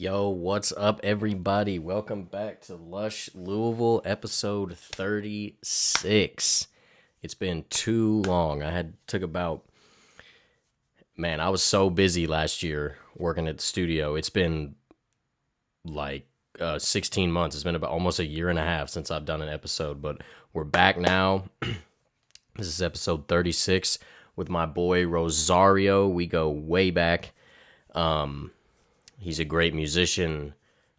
Yo, what's up, everybody? Welcome back to Lush Louisville, episode 36. It's been too long. I was so busy last year working at the studio. It's been like 16 months. It's been about almost a year and a half since I've done an episode, but we're back now. This is episode 36 with my boy Rosario. We go way back. He's a great musician,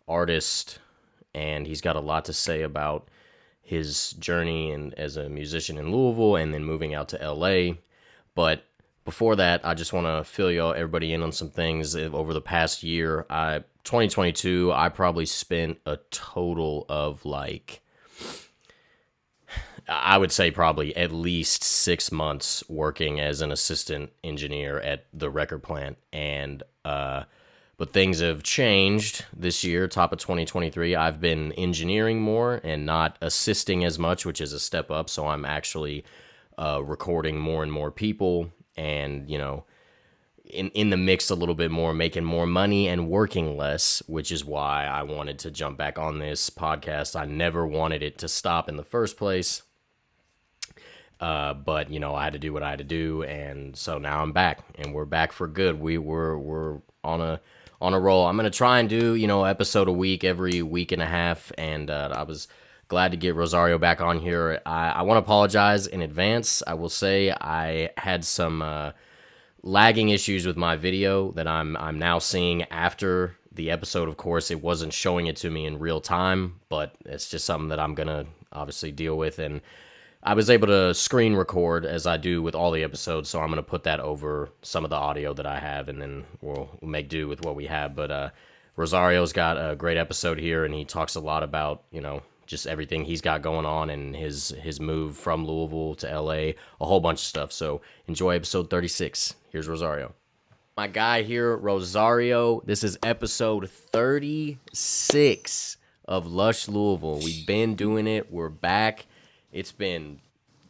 artist, and he's got a lot to say about his journey as a musician in Louisville and then moving out to LA. But before that, I just want to fill everybody in on some things over the past year. 2022, I probably spent a total of I would say probably at least 6 months working as an assistant engineer at the record plant. But things have changed this year, top of 2023. I've been engineering more and not assisting as much, which is a step up. So I'm actually recording more and more people and, in the mix a little bit more, making more money and working less, which is why I wanted to jump back on this podcast. I never wanted it to stop in the first place. But I had to do what I had to do, and so now I'm back, and we're back for good. We're on a roll. I'm gonna try and do episode a week every week and a half, and I was glad to get Rosario back on here. I want to apologize in advance. I will say I had some lagging issues with my video that I'm now seeing after the episode. Of course, it wasn't showing it to me in real time, but it's just something that I'm gonna obviously deal with. And I was able to screen record as I do with all the episodes, so I'm going to put that over some of the audio that I have, and then we'll make do with what we have. But Rosario's got a great episode here, and he talks a lot about, just everything he's got going on and his move from Louisville to LA, a whole bunch of stuff. So enjoy episode 36. Here's Rosario. My guy here, Rosario. This is episode 36 of Lush Louisville. We've been doing it. We're back. It's been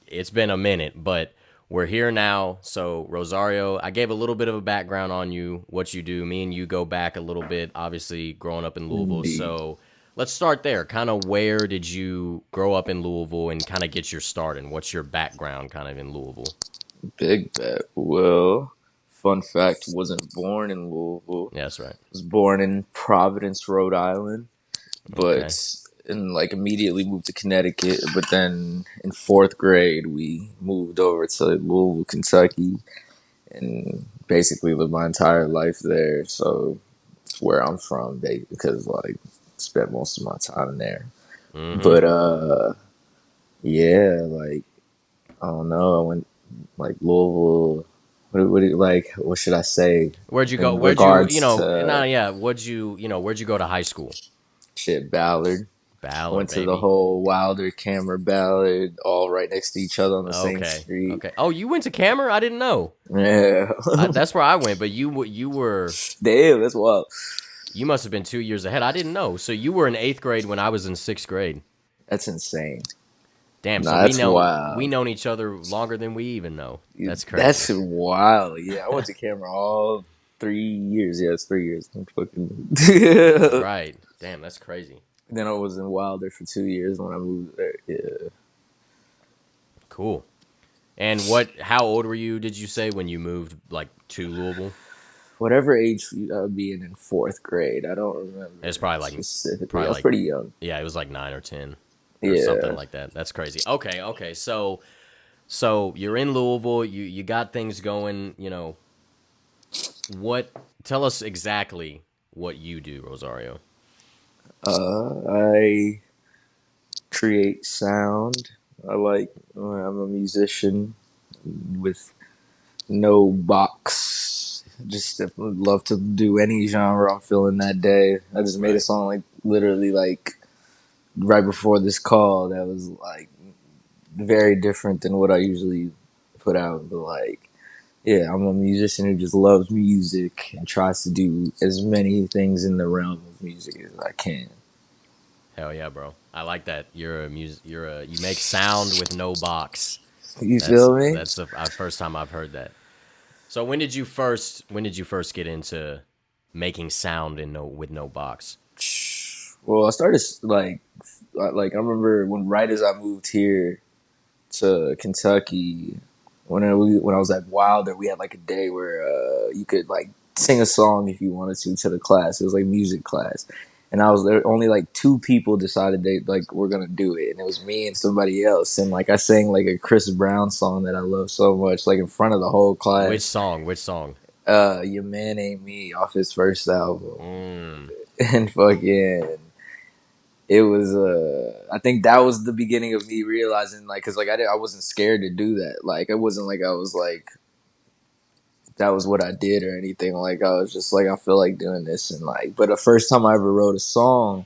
a minute, but we're here now. So Rosario, I gave a little bit of a background on you, what you do. Me and you go back a little bit, obviously growing up in Louisville. Indeed. So let's start there. Kind of where did you grow up in Louisville and kind of get your start, and what's your background kind of in Louisville? Big bet. Well, fun fact, wasn't born in Louisville. Yeah, that's right. Was born in Providence, Rhode Island, Okay. but and immediately moved to Connecticut. But then in fourth grade, we moved over to Louisville, Kentucky, and basically lived my entire life there. So it's where I'm from, because spent most of my time there. Mm-hmm. But yeah, I don't know. I went Louisville. What should I say? Where'd you go? In Where'd you, regards where'd you go to high school? Ballard. Ballard, Went to baby. the whole Wilder, Cameron, Ballard, all right next to each other on the same Okay. street. Okay. Oh, you went to Cameron? I didn't know. Yeah. That's where I went, but you were. Damn, that's wild. You must have been 2 years ahead. I didn't know. So you were in 8th grade when I was in 6th grade. That's insane. Damn. Nah, So that's wild. we known each other longer than we even know. That's crazy. That's wild. Yeah, I went to Cameron all 3 years. Yeah, it's 3 years. I'm fucking Right. Damn, that's crazy. Then I was in Wilder for 2 years when I moved there. Yeah. Cool. And how old were you, did you say, when you moved to Louisville? Whatever age being in fourth grade, I don't remember. It's probably specifically. I was pretty young. Yeah, it was 9 or 10 or Yeah. something like that. That's crazy. Okay. So you're in Louisville. You got things going. Tell us exactly what you do, Rosario. I create sound. I'm a musician with no box. Just love to do any genre I'm feeling that day. I just made a song literally right before this call that was very different than what I usually put out. But yeah, I'm a musician who just loves music and tries to do as many things in the realm of music as I can. Hell yeah, bro! I like that. You make sound with no box. You feel me? That's the first time I've heard that. So when did you first get into making sound in no with no box? Well, I started like I remember when right as I moved here to Kentucky, when I was at Wilder, we had like a day where you could like sing a song if you wanted to the class. It was like music class, and I was there. Only like two people decided they like were gonna do it, and it was me and somebody else. And like I sang like a Chris Brown song that I love so much, like in front of the whole Which class. song? Which song? Your Man Ain't Me off his first album, Mm. and fucking it was I think that was the beginning of me realizing like because like I wasn't scared to do that, like it wasn't like I was like that was what I did or anything, like I was just like I feel like doing this, and like but the first time I ever wrote a song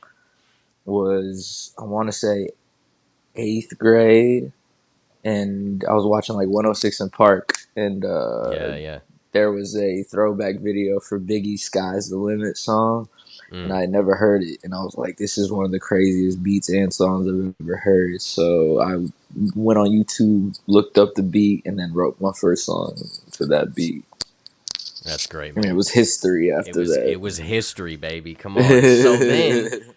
was I want to say eighth grade, and I was watching like 106 in Park, and Yeah, yeah. there was a throwback video for Biggie's Sky's the Limit song, and Mm. I had never heard it, and I was like, "This is one of the craziest beats and songs I've ever heard." So I went on YouTube, looked up the beat, and then wrote my first song to that beat. That's great, And it man. was history It after was that. it was history, baby. Come on.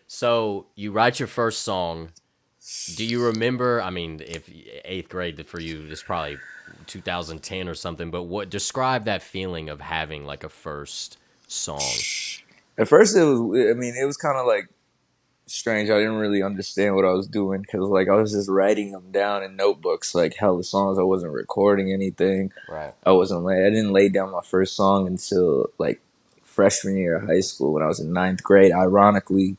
So you write your first song. Do you remember? I mean, if eighth grade for you is probably 2010 or something. But what describe that feeling of having like a first song? At first, it was. I mean, it was kind of like strange. I didn't really understand what I was doing because, like, I was just writing them down in notebooks, like hella songs. I wasn't recording anything. Right. I didn't lay down my first song until like freshman year of high school when I was in ninth grade. Ironically,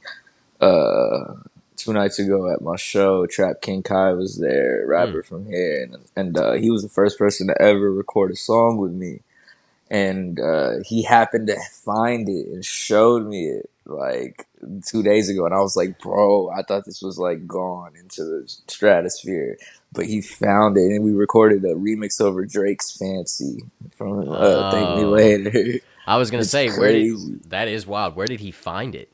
uh, 2 nights ago at my show, Trap King Kai was there, Mm. rapper from here, and he was the first person to ever record a song with me. And he happened to find it and showed me it like 2 days ago, and I was like, "Bro, I thought this was like gone into the stratosphere." But he found it, and we recorded a remix over Drake's "Fancy" from "Thank Me Oh, Later." I was gonna It's say, where did crazy, that is wild. Where did he find it?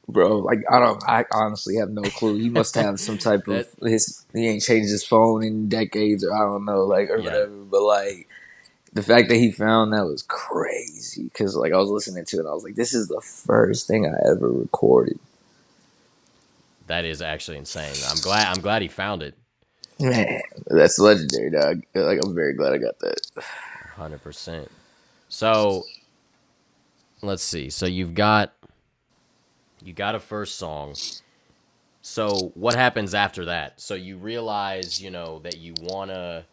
bro. Like I don't, I honestly have no clue. He must have some type of That his. He ain't changed his phone in decades, or I don't know, like or yeah. whatever. But like the fact that he found that was crazy because like I was listening to it and I was like, this is the first thing I ever recorded. That is actually insane. I'm glad he found it. Man, that's legendary, dog. Like I'm very glad I got that. 100%. So let's see. So you got a first song. So what happens after that? So you realize, that you wanna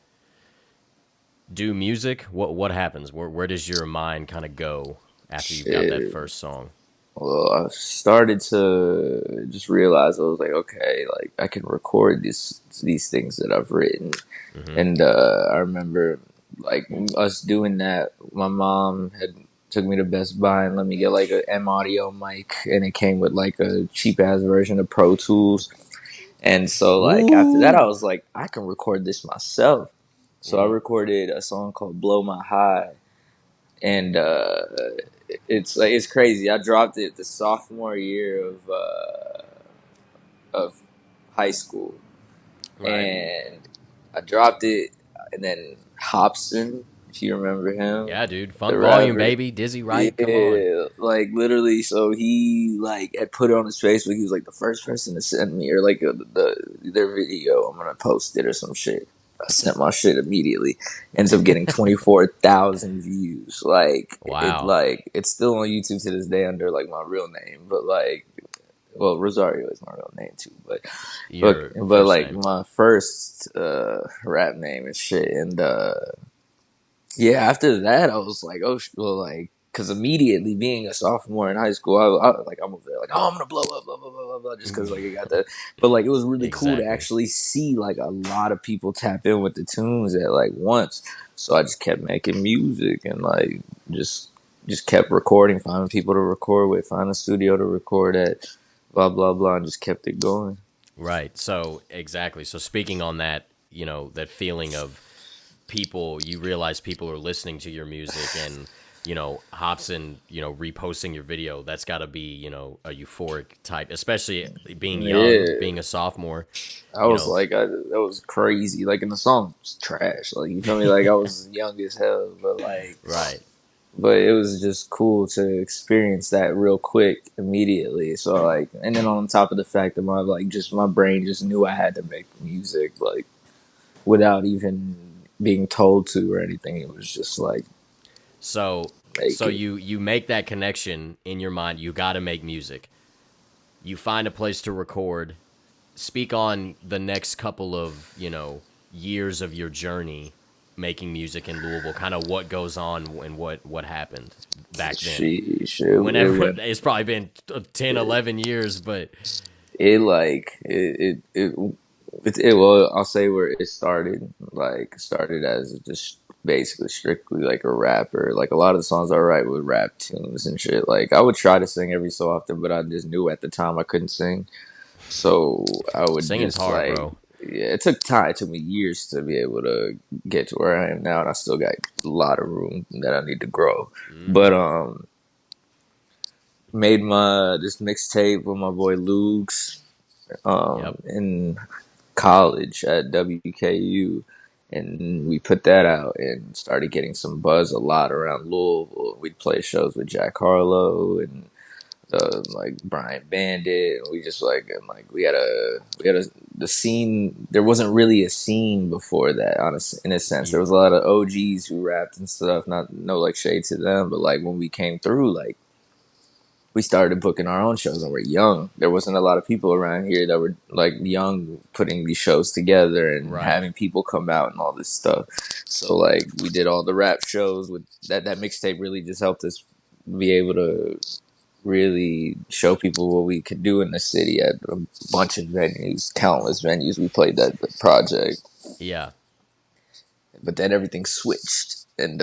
do music. What happens? Where does your mind kind of go after you've got that Shit. first song? Well, I started to just realize I was like, okay, like I can record these things that I've written, Mm-hmm. and I remember like us doing that. My mom had took me to Best Buy and let me get like a M audio mic, and it came with like a cheap ass version of Pro Tools. And so like after that, Ooh. I was like, I can record this myself. So I Mm-hmm. recorded a song called "Blow My High," and it's crazy. I dropped it the sophomore year of high school, Right. and I dropped it, and then Hobson, if you remember him, Yeah, dude. the Funk volume, rapper. baby. Dizzy Wright. Come on. Yeah, like literally. So he like had put it on his Facebook. He was like the first person to send me or like their video. I'm gonna post it or some shit. I sent my shit immediately. Ends up getting 24,000 views. Wow. It's still on YouTube to this day under like my real name, but like well Rosario is my real name too, Your but first like name. my first rap name and shit, and yeah, after that, I was like, oh, well, like, because immediately being a sophomore in high school, I'm over there, like, oh, I'm gonna blow up, blah, blah, blah, blah, blah, just because, like, it got that. But, like, it was really cool to Exactly. actually see, like, a lot of people tap in with the tunes at, like, once. So I just kept making music and, like, just kept recording, finding people to record with, find a studio to record at, blah, blah, blah, and just kept it going. Right. So exactly. So speaking on that, that feeling of people, you realize people are listening to your music and, Hobson, reposting your video. That's got to be, a euphoric type, especially being young, Yeah. being a sophomore. I You was know, like, that was crazy. Like, and the song was trash. Like, you feel me? Like, I was young as hell, but like, right. but it was just cool to experience that real quick immediately. So like, and then on top of the fact that my brain just knew I had to make music like without even being told to or anything. It was just like So make it. you make that connection in your mind. You got to make music. You find a place to record. Speak on the next couple of years of your journey making music in Louisville. Kind of what goes on and what happened back then. It Whenever went. it's probably been 10, 11 years, but It like it well, I'll say where it started. Like started as just basically strictly like a rapper. Like a lot of the songs I write with rap tunes and shit. Like I would try to sing every so often, but I just knew at the time I couldn't sing. So I would singing's just hard, like, bro. yeah, it took time. It took me years to be able to get to where I am now, and I still got a lot of room that I need to grow. But made my this mixtape with my boy Luke's Yep. in college at WKU, and we put that out and started getting some buzz a lot around Louisville. We'd play shows with Jack Harlow and like Brian Bandit. We just like and like we had a the scene. There wasn't really a scene before that, in a sense. There Yeah. was a lot of OGs who rapped and stuff. Not no like shade to them, but like when we came through, like we started booking our own shows and we're young. There wasn't a lot of people around here that were like young putting these shows together and Right. having people come out and all this stuff. So like we did all the rap shows with that mixtape really just helped us be able to really show people what we could do in the city at a bunch of venues, countless venues. We played that project, Yeah. but then everything switched. And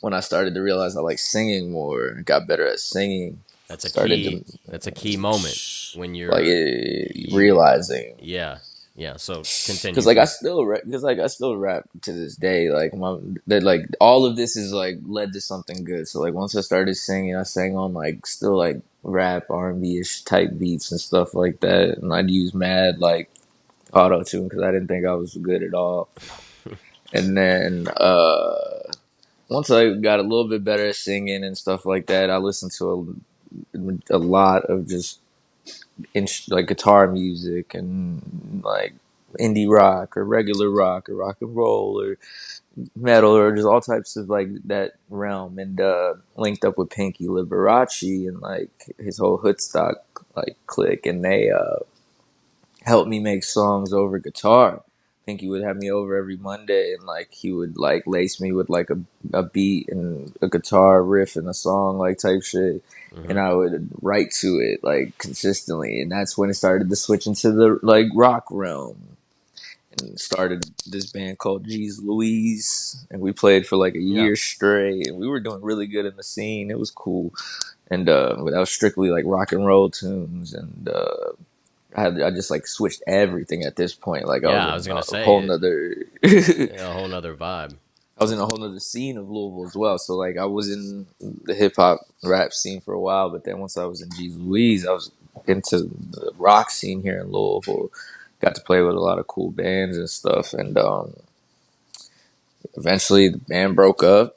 when I started to realize I like singing more, got better at singing, That's a started key. to That's a key moment when like you're you. realizing Yeah. Yeah. So because continue. like I still rap to this day. Like my that like all of this is like led to something good. So like once I started singing, I sang on like still like rap R&B ish type beats and stuff like that, and I'd use mad like auto tune because I didn't think I was good at all. And then once I got a little bit better at singing and stuff like that, I listened to a lot of just like guitar music and like indie rock or regular rock or rock and roll or metal or just all types of like that realm, and linked up with Pinky Liberace and like his whole Hoodstock like clique, and they helped me make songs over guitar. Pinky would have me over every Monday, and like he would like lace me with like a beat and a guitar riff and a song like type shit, and Hmm. I would write to it like consistently, and that's when it started to switch into the like rock realm, and started this band called G's Louise, and we played for like a Yeah. year straight, and we were doing really good in the scene. It was cool, and that was strictly like rock and roll tunes, and I just like switched everything at this point. Like I was Yeah. I in was gonna a say whole it. nother A whole nother vibe. I was in a whole nother scene of Louisville as well. So like I was in the hip hop rap scene for a while, but then once I was in G's Louise, I was into the rock scene here in Louisville. Got to play with a lot of cool bands and stuff, and eventually the band broke up,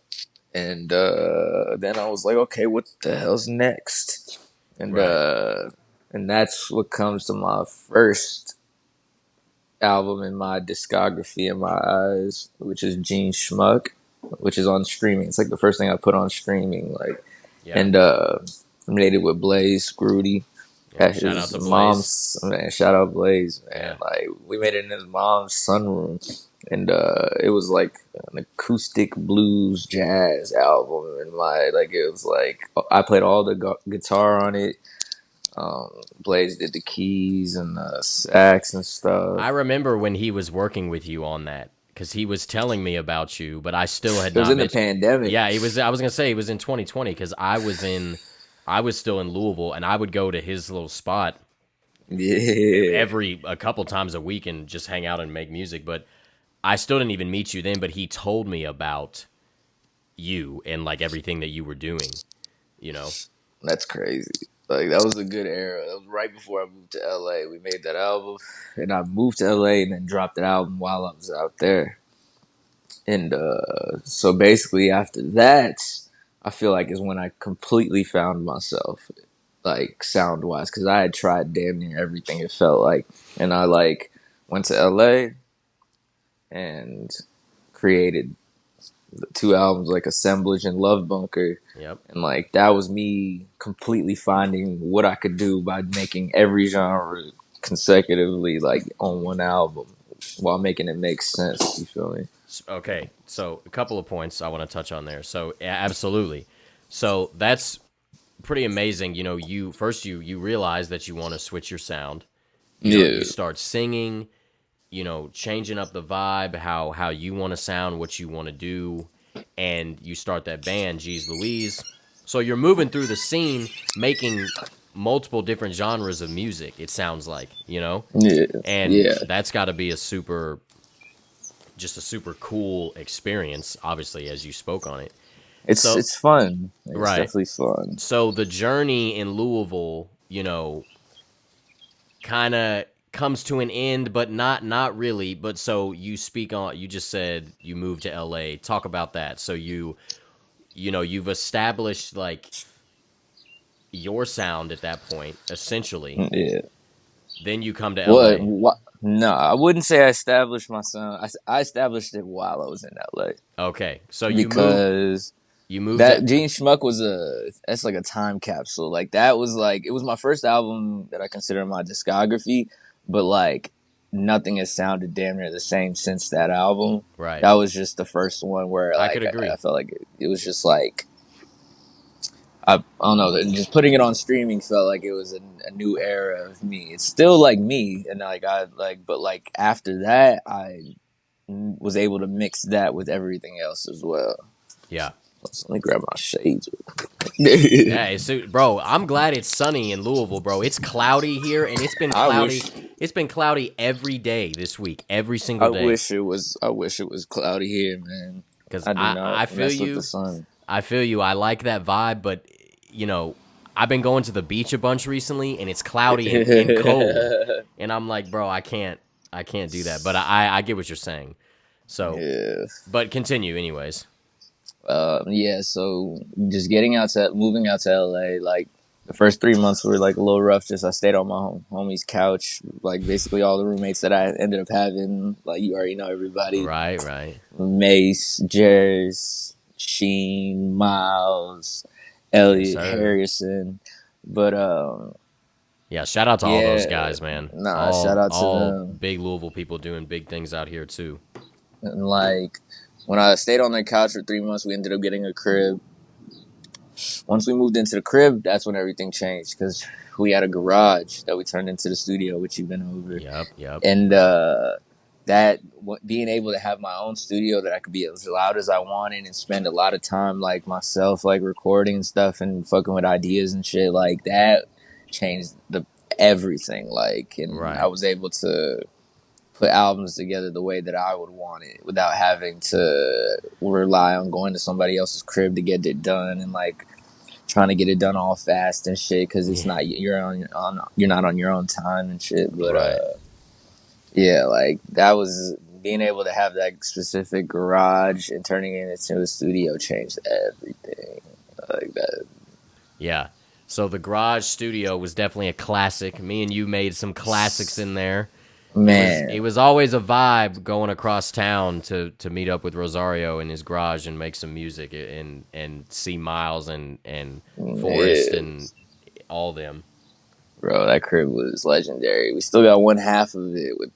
and then I was like, okay, what the hell's next? And Right. uh, and that's what comes to my first album in my discography in my eyes, which is Gene Schmuck, which is on streaming. It's like the first thing I put on streaming, like, Yeah. and made it with Blaze Scrudy Yeah. at Shout out his to Blaze. mom's. Man, shout out Blaze, man. Yeah. Like we made it in his mom's sunroom, and it was like an acoustic blues jazz album, and my like it was like I played all the guitar on it. Blaze did the keys and the sax and I stuff. remember when he was working with you on that because he was telling me about you, but I still had It was not in the met. pandemic. Yeah, he was. I was gonna say it was in 2020 because I was still in Louisville, and I would go to his little spot Yeah, every a couple times a week and just hang out and make music. But I still didn't even meet you then. But he told me about you and like everything that you were doing. You know. that's crazy. Like that was a good era. That was right before I moved to LA. We made that album, and I moved to LA and then dropped that album while I was out there. And so basically after that, I feel like is when I completely found myself, like sound wise, because I had tried damn near everything. It felt like, and I like went to LA and created the two albums, like Assemblage and Love Bunker, Yep. and like that was me completely finding what I could do by making every genre consecutively, like on one album, while making it make sense. You feel me? Okay, so a couple of points I want to touch on there. So yeah, absolutely. So that's pretty amazing. You know, you realize that you want to switch your sound. You know, Yeah, you start singing. You know, changing up the vibe, how you want to sound, what you want to do, and you start that band, Geez Louise. So you're moving through the scene, making multiple different genres of music. It sounds like, you know, yeah, and yeah. that's got to be just a super cool experience. Obviously, as you spoke on it. So It's fun. It's right. definitely fun. So the journey in Louisville, you know, kind of comes to an end, but not really. But so you speak on. You just said you moved to LA. Talk about that. So you know you've established like your sound at that point, essentially. Yeah. Then you come to What? LA. What? No, I wouldn't say I established my sound. I established it while I was in LA Okay, so because you moved that to Gene Schmuck was that's like a time capsule. Like that was like it was my first album that I consider my discography, but like nothing has sounded damn near the same since that album. right. That was just the first one where I could like I agree. felt like it was just like I don't know. Just putting it on streaming felt like it was a new era of me. It's still like me, and like I like, but like after that, I was able to mix that with everything else as well. Yeah. So let me grab my shades. Yeah, bro. I'm glad it's sunny in Louisville, bro. It's cloudy here, and it's been I cloudy. wish, It's been cloudy every day this week, every single day. I wish it was cloudy here, man. Because I do not I feel mess with the you. sun. I feel you. I like that vibe, but you know, I've been going to the beach a bunch recently, and it's cloudy and cold, and I'm like, bro, I can't do that. But I get what you're saying. So, Yeah. but continue, anyways. Yeah, so just moving out to LA, like the first 3 months were like a little rough. Just I stayed on my homie's couch, like basically all the roommates that I ended up having, like you already know everybody, Right, right. Mace, Jairus, Sheen, Miles, Yes, Elliot, sir. Harrison. But Yeah, shout out to all those yeah, guys, man. nah, shout out to All them. big Louisville people doing big things out here too. And like when I stayed on their couch for 3 months, we ended up getting a crib. Once we moved into the crib, that's when everything changed because we had a garage that we turned into the studio, which you've been over, Yep, yep. and that being able to have my own studio that I could be as loud as I wanted and spend a lot of time like myself, like recording and stuff and fucking with ideas and shit like that changed the everything. Like, and I Right. was able to put albums together the way that I would want it without having to rely on going to somebody else's crib to get it done and like trying to get it done all fast and shit because it's Yeah. not you're not on your own time and shit. But Right. yeah, like that was being able to have that specific garage and turning it into a studio changed everything. Like that, Yeah. So the garage studio was definitely a classic. Me and you made some classics in there. It man. was always a vibe going across town to meet up with Rosario in his garage and make some music and see Miles and Forrest Yeah, and all them. bro, that crib was legendary. We still got one half of it with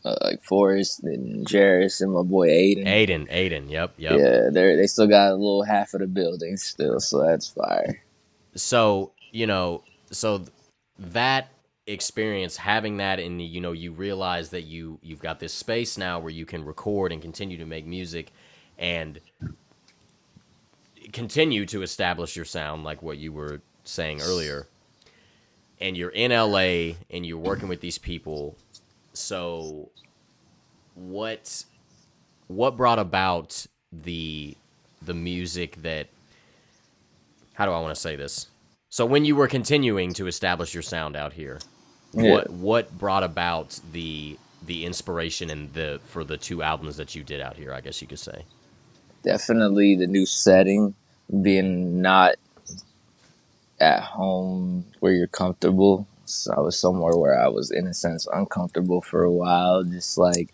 like Forrest and Jarris and my boy Aiden. Aiden, yep, yep. Yeah, they still got a little half of the building still, so that's fire. So, you know, so that experience having that and you know you realize that you've got this space now where you can record and continue to make music and continue to establish your sound like what you were saying earlier, and you're in LA and you're working with these people. So what what brought about the music that, how do I want to say this? So when you were continuing to establish your sound out here, Yeah, what brought about the inspiration and the for the two albums that you did out here, I guess you could say. definitely the new setting. being not at home where you're comfortable. So I was somewhere where I was, in a sense, uncomfortable for a while. Just like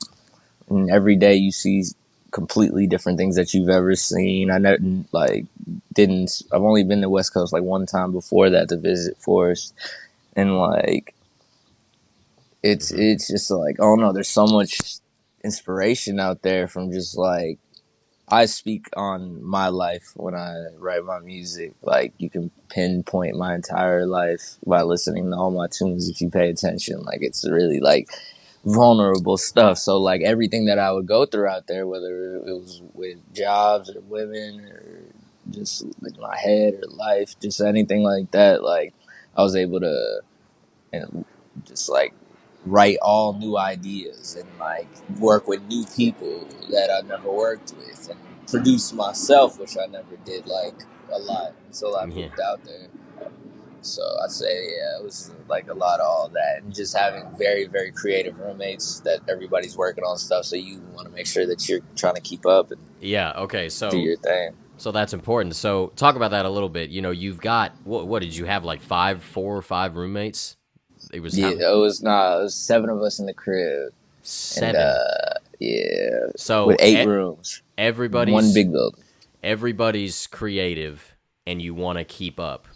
every day you see completely different things that you've ever seen. I never like didn't. I've only been to West Coast like one time before that to visit Forest, and like Hmm. it's just like, oh no, there's so much inspiration out there from just like, I speak on my life when I write my music. Like, you can pinpoint my entire life by listening to all my tunes if you pay attention. Like, it's really like vulnerable stuff. So like everything that I would go through out there, whether it was with jobs or women or just like my head or life, just anything like that, like I was able to, and just like write all new ideas and like work with new people that I never worked with and produce myself, which I never did like a lot until I Yeah. moved out there. So I'd say, yeah, it was like a lot of all that, and just having very, very creative roommates that everybody's working on stuff. So you want to make sure that you're trying to keep up and Yeah. Okay. do So your thing. so that's important. So talk about that a little bit. You know, you've got what did you have like 4 or 5 roommates? It was how Yeah, it was not. It was 7 of us in the crib, and 7. yeah, with So 8 rooms, one everybody's big building. everybody's creative and you want to keep up.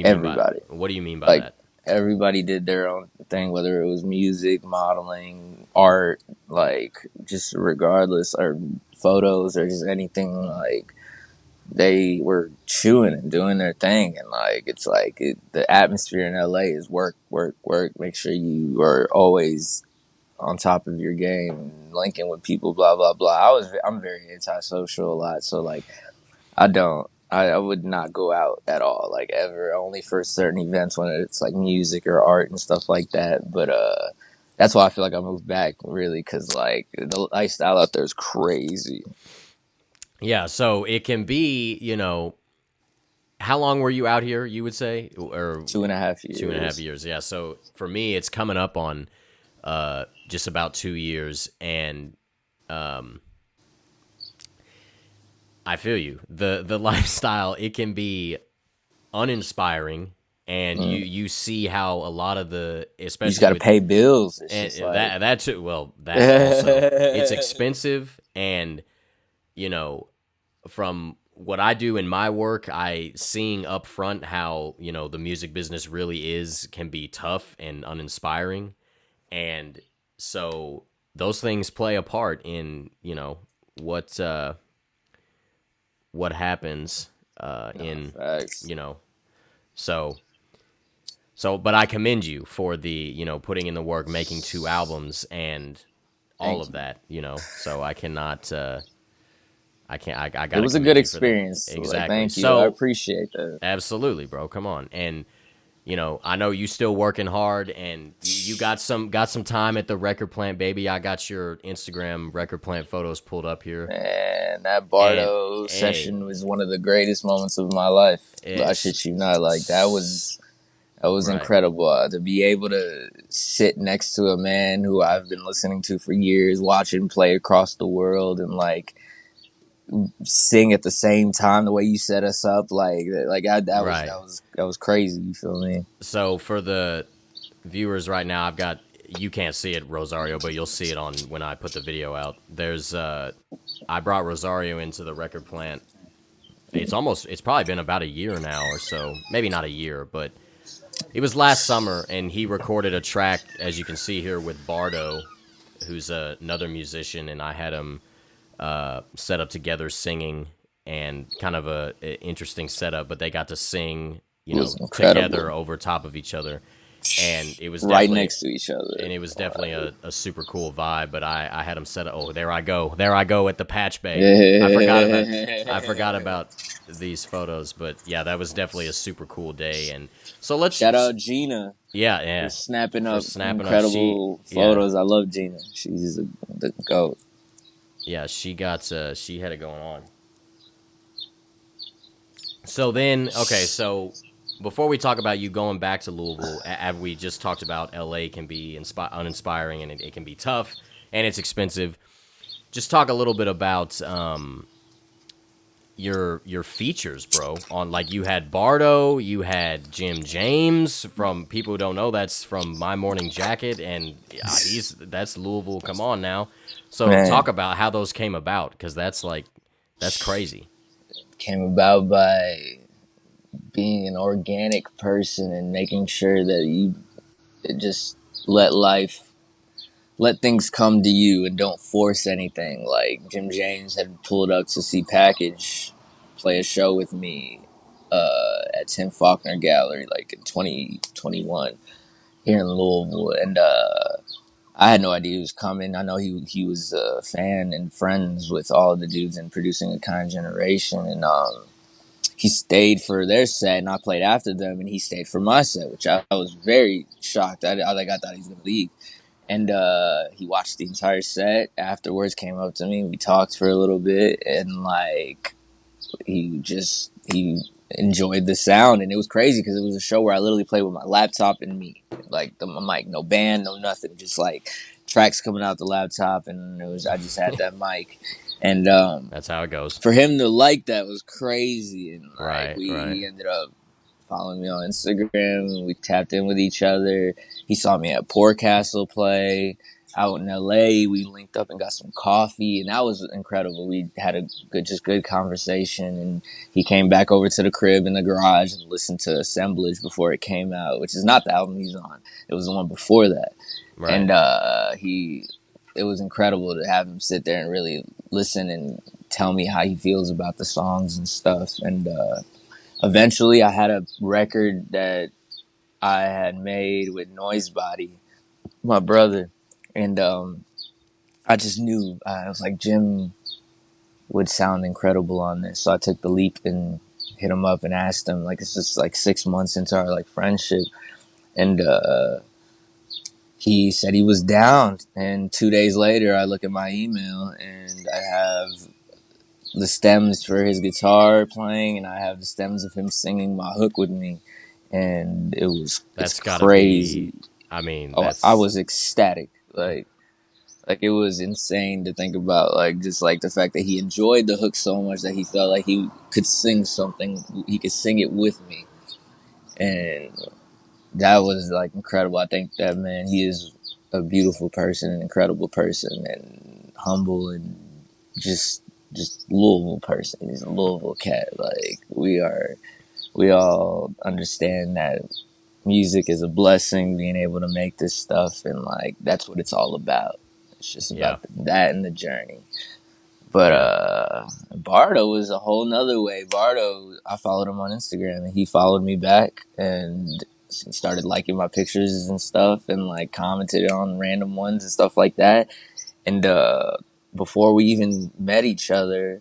Everybody. What do you mean by Like, that? everybody did their own thing, whether it was music, modeling, art, like just regardless, or photos, or just anything. Like, they were chewing and doing their thing, and like it's like the atmosphere in LA is work, work, work. Make sure you are always on top of your game and linking with people. Blah blah blah. I'm very antisocial a lot, so like I don't. I would not go out at all, like ever. Only for certain events when it's like music or art and stuff like that. But that's why I feel like I moved back, really, because like the lifestyle out there is crazy. Yeah, so it can be, how long were you out here, you would say? Or 2.5 2.5 years. years. Yeah. So for me, it's coming up on just about 2 years. And um, I feel you. The lifestyle, it can be uninspiring. And Mm. you see how a lot of the, You just especially got to with, pay bills. It's just and like, that too, well, that also, it's expensive. And, you know, from what I do in my work, I seeing up front how, the music business really can be tough and uninspiring. And so those things play a part in, what what happens nah, in, facts. you know, so but I commend you for the, putting in the work, making 2 albums and all Thank of you. that, so I cannot I can't I It got to was a good commend you for that. experience. Like, Exactly. thank you. I So appreciate that. absolutely, bro. Come on. And I know you still working hard and you got some time at the record plant, baby. I got your Instagram record plant photos pulled up here. And that And Bardo hey, session was one of the greatest moments of my life. I it's, shit you not. Like, that was right. incredible, to be able to sit next to a man who I've been listening to for years, watching play across the world, and like sing at the same time. The way you set us up, that was Right. crazy. You feel me? So for the viewers right now, you can't see it, Rosario, but you'll see it on when I put the video out. There's I brought Rosario into the record plant. It's probably been about a year now or so. Maybe not a year, but it was last summer, and he recorded a track, as you can see here, with Bardo, who's another musician, and I had him set up together singing, and kind of a interesting setup. But they got to sing, It was together incredible. over top of each other, and it was Right definitely next to each other. a super cool vibe. But I had him set up. Oh, there I go at the Patch Bay. I forgot about these photos, but yeah, that was definitely a super cool day. And so Shout let's, out Gina yeah, for yeah, snapping for up snapping up. incredible Yeah, photos. I love Gina. She's the goat. yeah, she had it going on. So then, okay, so before we talk about you going back to Louisville, as we just talked about, LA can be uninspiring and it can be tough and it's expensive. Just talk a little bit about your features, bro. On like you had Bardo, you had Jim James from people who don't know that's from My Morning Jacket, and he's that's Louisville. Come on now, so talk Man, about how those came about because that's like that's crazy. came about by being an organic person and making sure that you just let life, let things come to you and don't force anything. Like Jim James had pulled up to see Package play a show with me at Tim Faulkner Gallery, like in 2021 here in Louisville, and I had no idea he was coming. I know he was a fan and friends with all of the dudes in producing a kind generation, and he stayed for their set, and I played after them, and he stayed for my set, which I was very shocked. I thought he was gonna leave, and he watched the entire set. Afterwards, came up to me. We talked for a little bit, and like he enjoyed the sound, and it was crazy because it was a show where I literally played with my laptop and me, like the mic, no band, no nothing, just like tracks coming out the laptop, and it was I just had that mic, and That's how it goes. for him to like that was crazy, and like Right, right. he ended up following me on Instagram. We tapped in with each other. He saw me at Port Castle play out in LA. We linked up and got some coffee, and that was incredible. We had a good conversation, and he came back over to the crib in the garage and listened to Assemblage before it came out, which is not the album he's on. It was the one before that, Right. and it was incredible to have him sit there and really listen and tell me how he feels about the songs and stuff, and eventually I had a record that I had made with Noise Body, my brother, and I just knew I was like Jim would sound incredible on this, so I took the leap and hit him up and asked him. Like it's just like 6 months into our like friendship, and he said he was down. And 2 days later, I look at my email and I have the stems for his guitar playing, and I have the stems of him singing my hook with me, and it's That's gotta be. crazy. I mean, Oh, I that's was ecstatic, like it was insane to think about, like just like the fact that he enjoyed the hook so much that he felt like he could sing something, he could sing it with me, and that was like incredible. I think that man, he is a beautiful person, an incredible person, and humble, and just just Louisville person. He's a Louisville cat. Like we all understand that music is a blessing. Being able to make this stuff, and like that's what it's all about. It's just yeah, about that and the journey. But yeah. Bardo was a whole nother way. Bardo, I followed him on Instagram, and he followed me back, and he started liking my pictures and stuff, and like commented on random ones and stuff like that. And before we even met each other,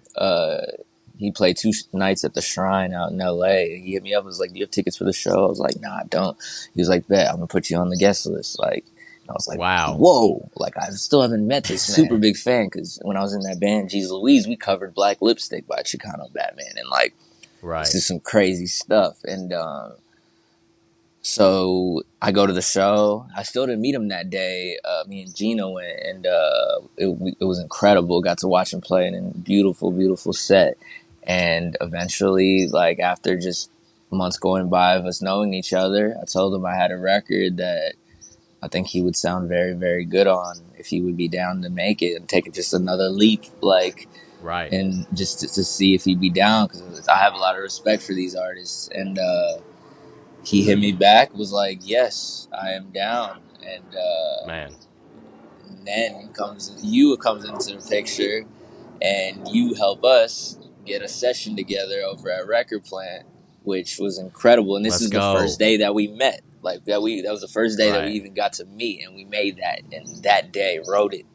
he played two nights at the Shrine out in LA. He hit me up and was like, "Do you have tickets for the show?" I was like, "Nah, I don't." He was like, "Bet, I'm gonna put you on the guest list." Like, I was like, Wow, "Whoa!" Like, I still haven't met this super man. big fan because when I was in that band, Jeez Louise, we covered Black Lipstick by Chicano Batman, and like, this Right. is some crazy stuff. And so I go to the show. I still didn't meet him that day. Me and Gina went, and it was incredible. Got to watch him play in a beautiful, beautiful set. And eventually, like after just months going by of us knowing each other, I told him I had a record that I think he would sound very, very good on if he would be down to make it and take it just another leap, like, Right. and just to see if he'd be down because I have a lot of respect for these artists. And he hit me back, was like, "Yes, I am down." And Man. then comes into the picture, and you help us get a session together over at Record Plant, which was incredible. And this Let's is the first go. day that we met. Like that was the first day that we Right. even got to meet, and we made that, and that day wrote it,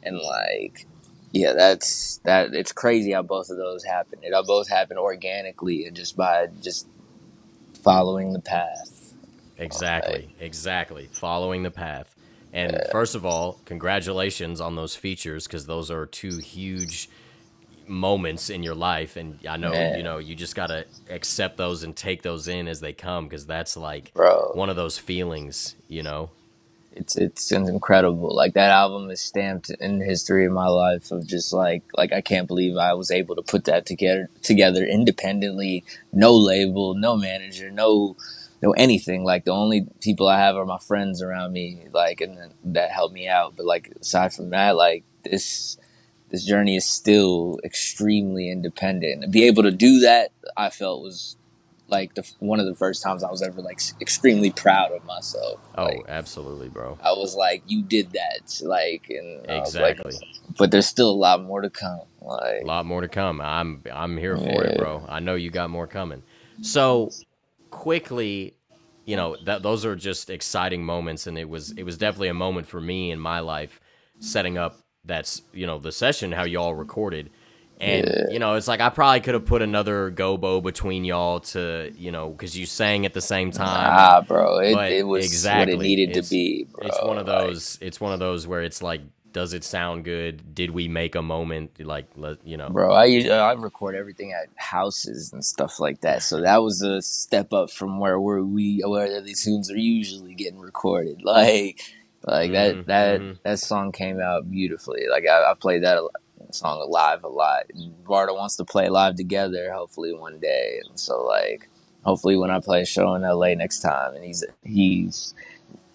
and like. Yeah, that. It's crazy how both of those happened. It all both happened organically and just by just following the path. Like, Exactly. Exactly. Following the path. And first of all, congratulations on those features because those are two huge moments in your life. And I know, man, you just got to accept those and take those in as they come because that's like bro. one of those feelings. it's incredible. Like that album is stamped in the history of my life of just like I can't believe I was able to put that together independently, no label, no manager, no anything. Like the only people I have are my friends around me, like and that help me out. But like aside from that, like this journey is still extremely independent. And be able to do that, I felt was like one of the first times I was ever like extremely proud of myself. Oh, Like absolutely, bro. I was like, you did that, like, and I was like, Exactly. but there's still a lot more to come. A Like, lot more to come. I'm here for it, yeah, bro. I know you got more coming. So quickly, that those are just exciting moments, and it was definitely a moment for me in my life, setting up that's the session how y'all recorded, and yeah, it's like I probably could have put another gobo between y'all to because you sang at the same time, and nah, bro, but it was what it exactly needed to be, it's one bro. of Like, those it's one of those where it's like, does it sound good? Did we make a moment? Like, bro, I record everything at houses and stuff like that, so that was a step up from where these tunes are usually getting recorded. Like Mm-hmm. Mm-hmm. that song came out beautifully. Like I played that song live a lot. And Bardo wants to play live together, hopefully one day. And so like, hopefully when I play a show in LA next time, and he's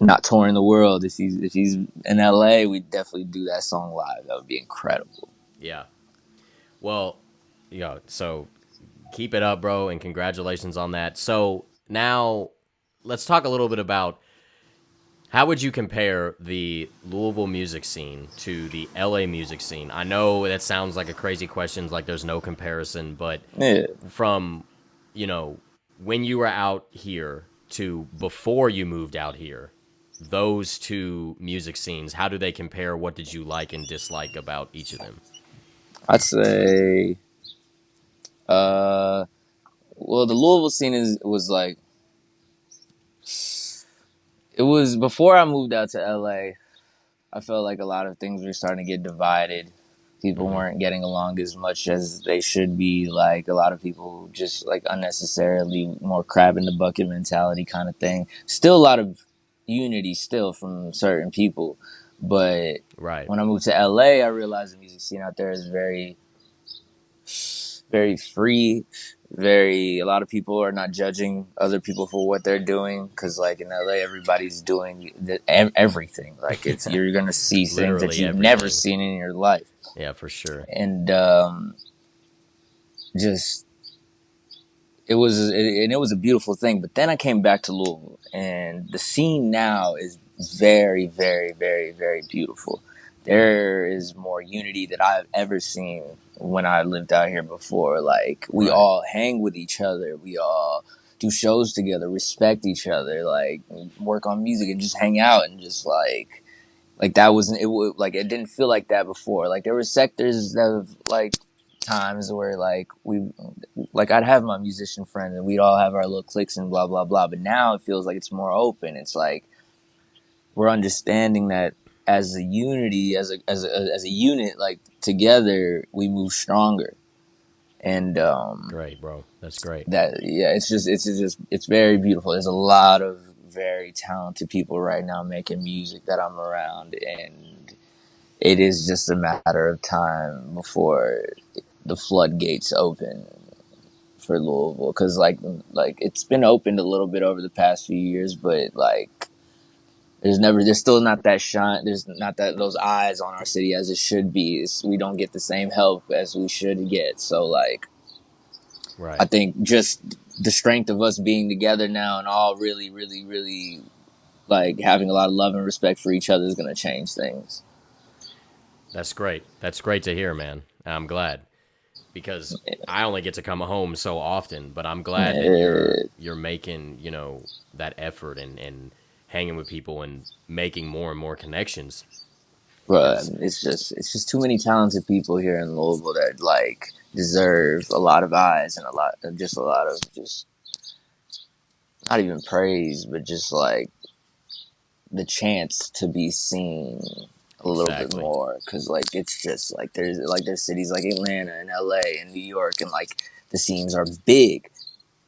not touring the world, if he's in LA, we definitely do that song live. That would be incredible. Yeah. Well, so keep it up, bro, and congratulations on that. So now let's talk a little bit about how would you compare the Louisville music scene to the LA music scene? I know that sounds like a crazy question, like there's no comparison, but Yeah. from, you know, when you were out here to before you moved out here, those two music scenes, how do they compare? What did you like and dislike about each of them? I'd say, uh, well, the Louisville scene was like it was before I moved out to LA. I felt like a lot of things were starting to get divided. People Mm-hmm. weren't getting along as much as they should be. Like a lot of people just like unnecessarily more crab in the bucket mentality kind of thing. Still a lot of unity still from certain people, but Right. when I moved to LA, I realized the music scene out there is very free. Very a lot of people are not judging other people for what they're doing because like in LA everybody's doing everything. Like it's you're gonna see things that Literally you've never everything. seen in your life. Yeah, for sure. And just it was a beautiful thing. But then I came back to Louisville, and the scene now is very, very, very, very beautiful. There is more unity that I've ever seen when I lived out here before. Like we Right. all hang with each other, we all do shows together, respect each other, like work on music and just hang out and just like that wasn't it would like it didn't feel like that before. Like there were sectors of like times where like we like I'd have my musician friends and we'd all have our little cliques and blah blah blah. But now it feels like it's more open. It's like we're understanding that as a unity, as a unit, like together we move stronger. And Great, bro. That's great. that yeah, it's very beautiful. There's a lot of very talented people right now making music that I'm around, and it is just a matter of time before the floodgates open for Louisville because like it's been opened a little bit over the past few years, but like there's still not that shine. There's not that those eyes on our city as it should be. We don't get the same help as we should get. So like I Right. think just the strength of us being together now and all really really really like having a lot of love and respect for each other is gonna change things. That's great. That's great to hear, man. I'm glad because I only get to come home so often, but I'm glad that you're Uh, you're making, that effort and hanging with people and making more and more connections but because it's just too many talented people here in Louisville that like deserve a lot of eyes and a lot of just not even praise, but just like the chance to be seen a little bit exactly. more because like it's just like there's cities like Atlanta and LA and New York and like the scenes are big.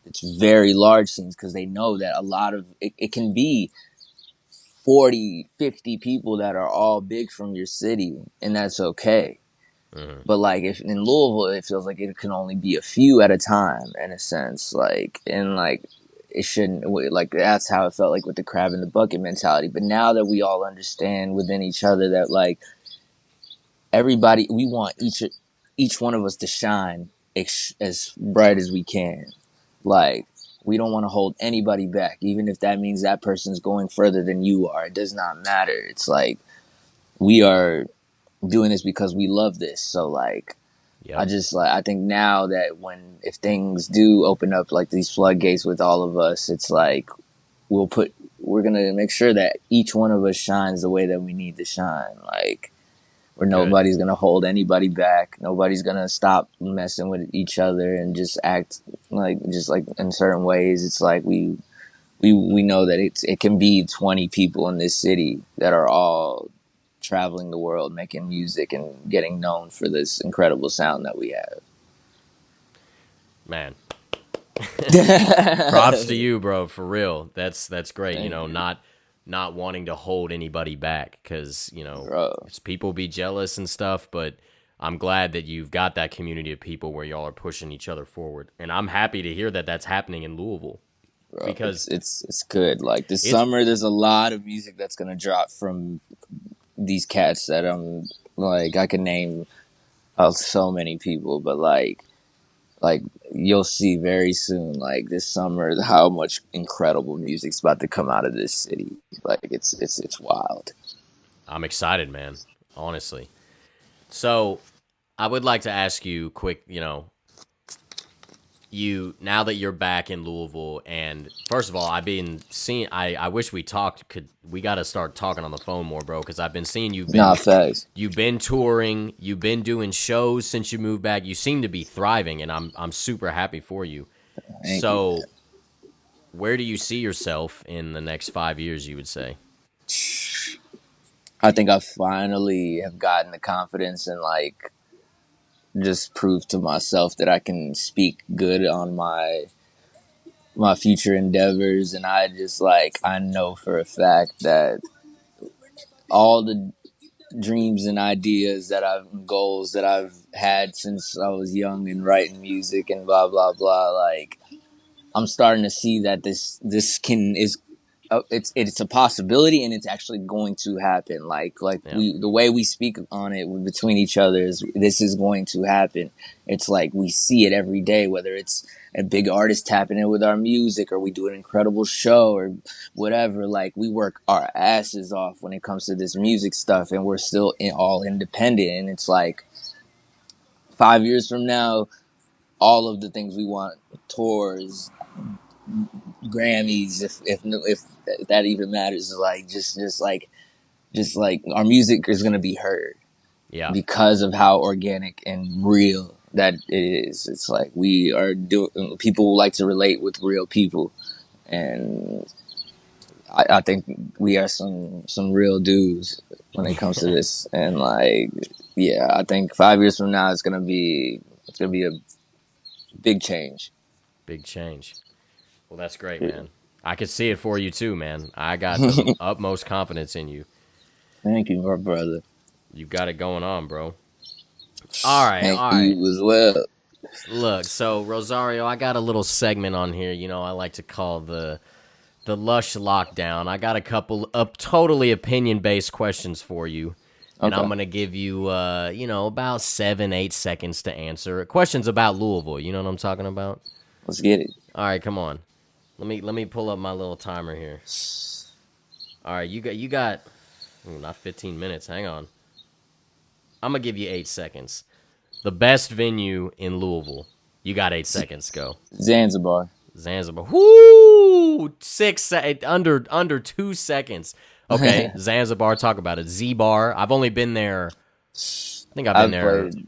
It's very large scenes because they know that a lot of it can be 40, 50 people that are all big from your city, and that's okay. Hmm. But like if in Louisville, it feels like it can only be a few at a time in a sense. Like and like it shouldn't like that's how it felt like with the crab in the bucket mentality. But now that we all understand within each other that like everybody, we want each one of us to shine as bright as we can. Like we don't want to hold anybody back, even if that means that person's going further than you are. It does not matter. It's like we are doing this because we love this. So like Yep. I think now that when if things do open up like these floodgates with all of us, it's like we're gonna make sure that each one of us shines the way that we need to shine. Like where Good. nobody's gonna hold anybody back. Nobody's gonna stop messing with each other and just act like just like in certain ways. It's like we know that it can be 20 people in this city that are all traveling the world making music and getting known for this incredible sound that we Man, props to have. you, bro. For real. That's great. Thank you, Not wanting to hold anybody back because bro. it's people be jealous and stuff. But I'm glad that you've got that community of people where y'all are pushing each other forward, and I'm happy to hear that that's happening in Louisville Bro, because it's good. Like this it's summer, there's a lot of music that's gonna drop from these cats that I'm like I can name so many people, but like you'll see very soon, like this summer, how much incredible music's about to come out of this city. Like it's wild. I'm excited, man. Honestly, so I would like to ask you quick. You now that you're back in Louisville, and first of all, I've been seeing. I wish we talked. We got to start talking on the phone more, bro? Because I've been seeing Nah, facts. you've been touring, you've been doing shows since you moved back. You seem to be thriving, and I'm super happy for you. Thank you. So, where do you see yourself in the next 5 years? You would say. I think I finally have gotten the confidence and like just prove to myself that I can speak good on my future endeavors, and I just like I know for a fact that all the dreams and ideas that I've goals that I've had since I was young and writing music and blah blah blah, like I'm starting to see that this can is it's a possibility and it's actually going to happen. Like Yeah. we the way we speak on it between each other is this is going to happen. It's like we see it every day, whether it's a big artist tapping in with our music or we do an incredible show or whatever. Like we work our asses off when it comes to this music stuff, and we're still all independent. And it's like 5 years from now, all of the things we want, tours, Grammys, if that even matters, like just like our music is gonna be heard Yeah. because of how organic and real that it is. It's like we are doing. People like to relate with real people, and I think we are some real dudes when it comes to this. And like, yeah, I think 5 years from now it's gonna be a big change. Big change. Well, that's great, man. I could see it for you too, man. I got the utmost confidence in you. Thank you, my brother. You've got it going on, bro. All right, Thank all right. you as well. Look, so Rosario, I got a little segment on here. I like to call the Lush Lockdown. I got a couple of totally opinion based questions for you, and I'm Okay, gonna give you, about 7, 8 seconds to answer. Questions about Louisville. You know what I'm talking about? let's get it. All right, come on. Let me pull up my little timer here. All right, you got. Ooh, not 15 minutes. Hang on. I'm gonna give you 8 seconds. The best venue in Louisville. You got 8 seconds. Go. Zanzibar. Zanzibar. Whoo! Under 2 seconds. Okay, Zanzibar. Talk about it. Z Bar. I've only been there. I think I've been I've there played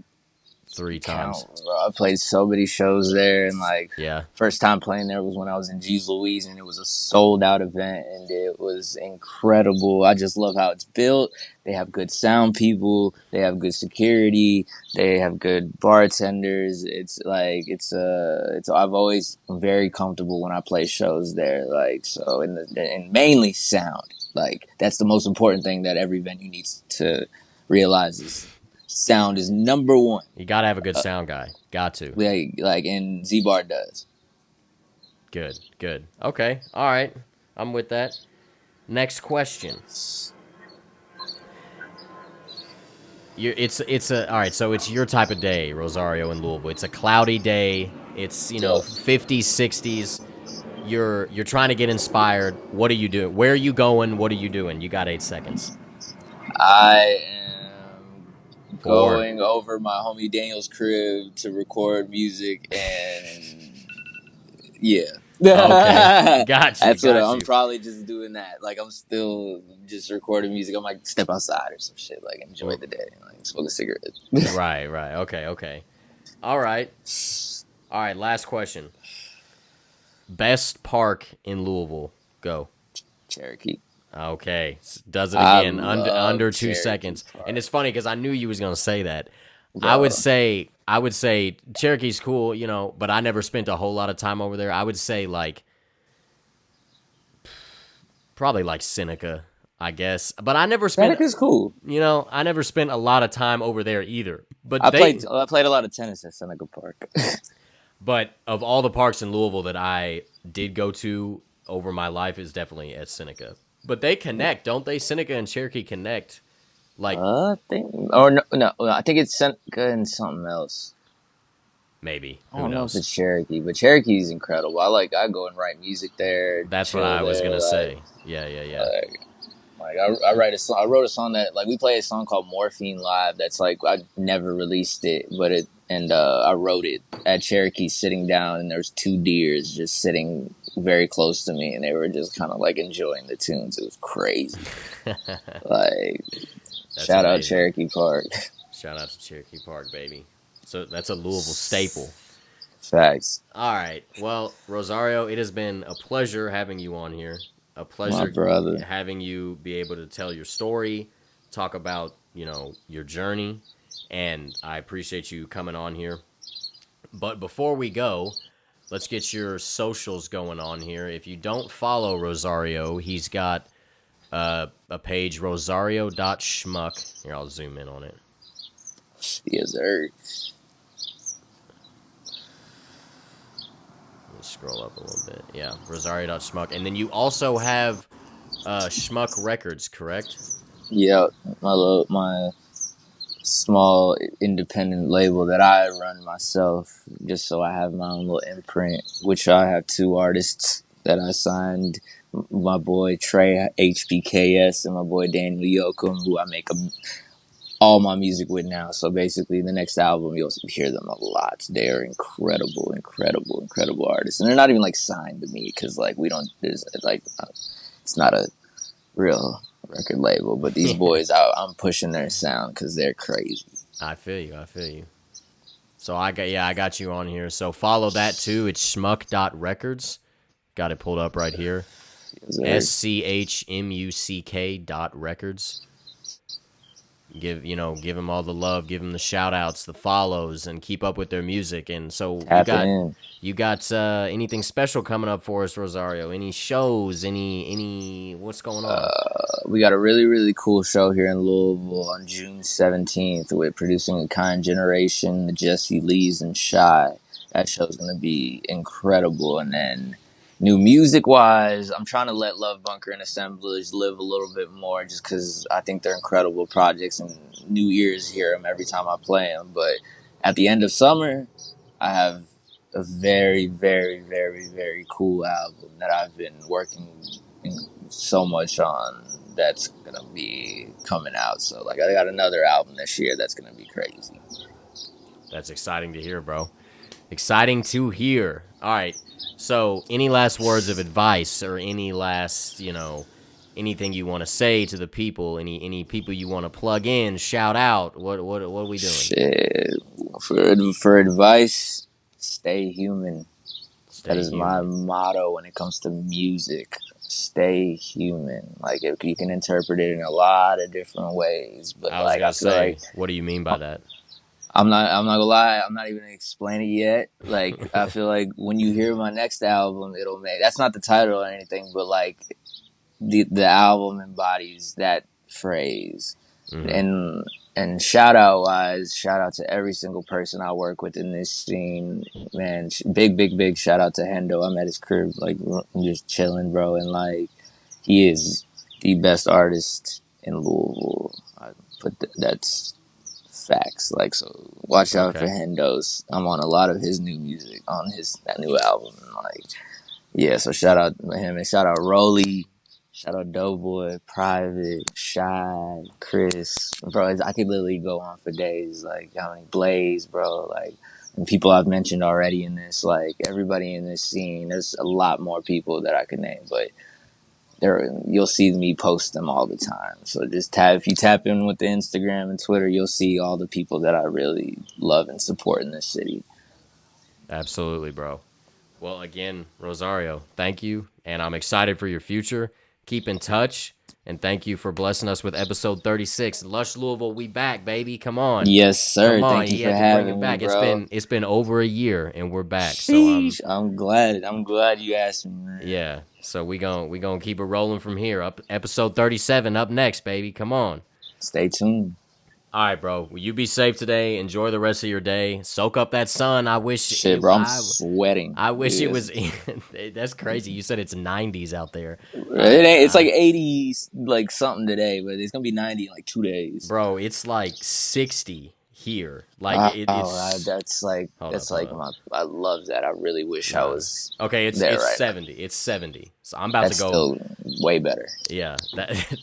3 times. count, bro. I played so many shows there, and like Yeah. first time playing there was when I was in G's Louise, and it was a sold out event, and it was incredible. I just love how it's built. They have good sound people. They have good security. They have good bartenders. It's like it's. I've always been very comfortable when I play shows there. Like so, and mainly sound. Like that's the most important thing that every venue needs to realize is sound is number one. You gotta have a good sound guy. Got to. Like and Z Bar does. Good, good. Okay, all right. I'm with that. Next question. It's a all right. So it's your type of day, Rosario in Louisville. It's a cloudy day. It's Yep. 50s, 60s. You're trying to get inspired. What are you doing? Where are you going? What are you doing? You got 8 seconds. I am 4. going over my homie Daniel's crib to record music and yeah. Okay, got you, That's what got I'm you. probably just doing that. Like I'm still just recording music. I'm like step outside or some shit. Like enjoy Well, the day. Like smoke a cigarette. right, right. Okay, okay. All right, all right. Last question. Best park in Louisville. Go. Cherokee. Okay, does it I again love under two Cherokee seconds, and Park, it's funny because I knew you was gonna say that. bro. I would say Cherokee's cool, but I never spent a whole lot of time over there. I would say like probably like Seneca, I guess, but I never spent Seneca's cool. I never spent a lot of time over there either. I played a lot of tennis at Seneca Park. But of all the parks in Louisville that I did go to over my life is definitely at Seneca. But they connect, don't they? Seneca and Cherokee connect. Like I think, or no, I think it's Seneca and something else. maybe, I who don't know if knows? it's Cherokee, but Cherokee's incredible. I go and write music there, That's what chill I was there, gonna say. Yeah, yeah, yeah. like, I write a song. I wrote a song that like we play a song called Morphine Live. That's like I never released it, but I wrote it at Cherokee sitting down, and there's two deers just sitting very close to me, and they were just kind of like enjoying the tunes. It was crazy. Like That's shout out amazing. Cherokee Park. Shout out to Cherokee Park, baby. So that's a Louisville staple. Facts, All right. Well, Rosario, it has been a pleasure having you on here. A my pleasure brother. having you be able to tell your story, talk about, your journey, and I appreciate you coming on here. But before we go, let's get your socials going on here. If you don't follow Rosario, he's got a page, rosario.schmuck. Here, I'll zoom in on it. Yes, sir. Let me scroll up a little bit. Yeah, rosario.schmuck. And then you also have Schmuck Records, correct? Yep, my small independent label that I run myself, just so I have my own little imprint. Which I have two artists that I signed: my boy Trey HBKS and my boy Daniel Yoakum, who I make all my music with now. So basically, the next album you'll hear them a lot. They are incredible, incredible, incredible artists, and they're not even like signed to me because like we don't. There's like it's not a real record label, but these boys, I'm pushing their sound because they're crazy. I feel you. I feel you. So I got you on here. So follow that too. It's schmuck.records. Got it pulled up right here. SCHMUCK.records. Give them all the love, give them the shout outs, the follows, and keep up with their music. And so Tap in. you got anything special coming up for us, Rosario? Any shows? Any what's going on? We got a really, really cool show here in Louisville on June 17th with Producing a Kind Generation, the Jesse Lees, and Shy. That show's going to be incredible. And then, new music wise, I'm trying to let Love Bunker and Assemblage live a little bit more just because I think they're incredible projects and new ears hear them every time I play them. But at the end of summer, I have a very, very, very, very cool album that I've been working so much on that's gonna be coming out. So like I got another album this year that's gonna be crazy. That's exciting to hear, bro. Exciting to hear. All right. So, any last words of advice or any last, anything you want to say to the people? Any people you want to plug in, shout out? What are we doing? Shit. For advice, stay human. That Stay is my human. motto when it comes to music. Stay human. Like you can interpret it in a lot of different ways, but I was like gonna I feel like say, what do you mean by that? I'm not gonna lie, I'm not even gonna explain it yet. Like I feel like when you hear my next album, it'll make that's not the title or anything, but like the album embodies that phrase. Mm-hmm. And shout out wise, shout out to every single person I work with in this scene, man. Big shout out to Hendo. I'm at his crib, like just chilling, bro, and like he is the best artist in Louisville. I that's facts. Like, so watch out for Okay. Hendo's. I'm on a lot of his new music on that new album. And like, yeah, so shout out to him and shout out Rolly, shout out Doughboy, Private, Shy, Chris, bro. I could literally go on for days. Like, how many Blaze, bro? Like, and people I've mentioned already in this. Like, everybody in this scene. There's a lot more people that I could name, but you'll see me post them all the time. So just if you tap in with the Instagram and Twitter, you'll see all the people that I really love and support in this city. Absolutely, bro. Well, again, Rosario, thank you, and I'm excited for your future. Keep in touch, and thank you for blessing us with episode 36. Lush Louisville, we back, baby. Come on, Yes, come sir. on. Thank you He for had to bring it having me, back. bro. It's been over a year, and we're back. So Sheesh. I'm glad. I'm glad you asked me, man. yeah. So we gonna keep it rolling from here. Up episode 37 up next, baby. Come on. Stay tuned. All right, bro. Well, you be safe today. Enjoy the rest of your day. Soak up that sun. Shit, bro. I'm sweating. I wish it Yes. was. That's crazy. You said it's 90s out there. It ain't. It's like 80s, like something today, but it's gonna be 90 in like 2 days. Bro, it's like 60 here. Like it's. Hold up, That's hold like up. my. I love that. I really wish I Nah. was Okay, there it's right now. 70. It's 70. So I'm about to That's go. still way better. Yeah,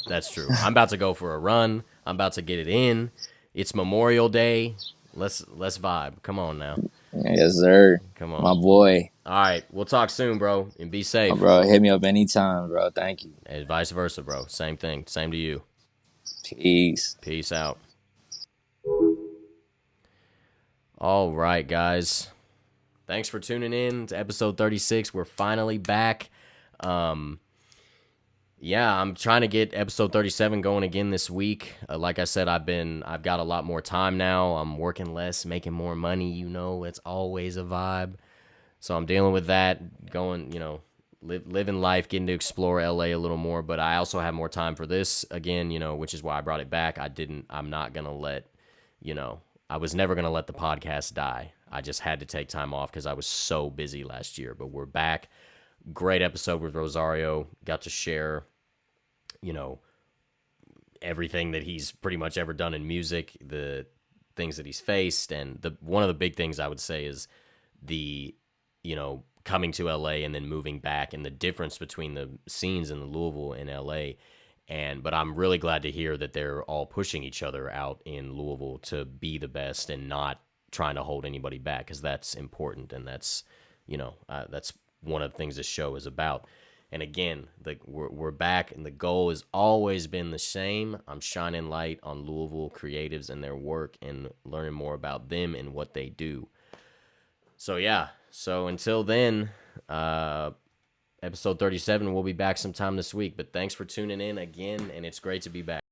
that's true. I'm about to go for a run. I'm about to get it in. It's Memorial Day. Let's vibe. Come on now. Yes, sir. Come on. My boy. All right, we'll talk soon, bro, and be Oh, safe. bro, hit me up anytime, bro. Thank you. And vice versa, bro. Same thing. Same to you. Peace. Peace out. All right, guys. Thanks for tuning in to episode 36. We're finally back. Yeah, I'm trying to get episode 37 going again this week. Like I said, I've got a lot more time now. I'm working less, making more money. You know, it's always a vibe. So I'm dealing with that, going, living life, getting to explore LA a little more. But I also have more time for this again, which is why I brought it back. I'm not going to let, I was never going to let the podcast die. I just had to take time off because I was so busy last year. But we're back. Great episode with Rosario. Got to share, everything that he's pretty much ever done in music, the things that he's faced. And one of the big things I would say is the, coming to LA and then moving back and the difference between the scenes in Louisville and LA. But I'm really glad to hear that they're all pushing each other out in Louisville to be the best and not trying to hold anybody back, because that's important, and that's that's one of the things this show is about. And again, we're back, and the goal has always been the same. I'm shining light on Louisville creatives and their work and learning more about them and what they do. So yeah, so until then, episode 37, we'll be back sometime this week. But thanks for tuning in again, and it's great to be back.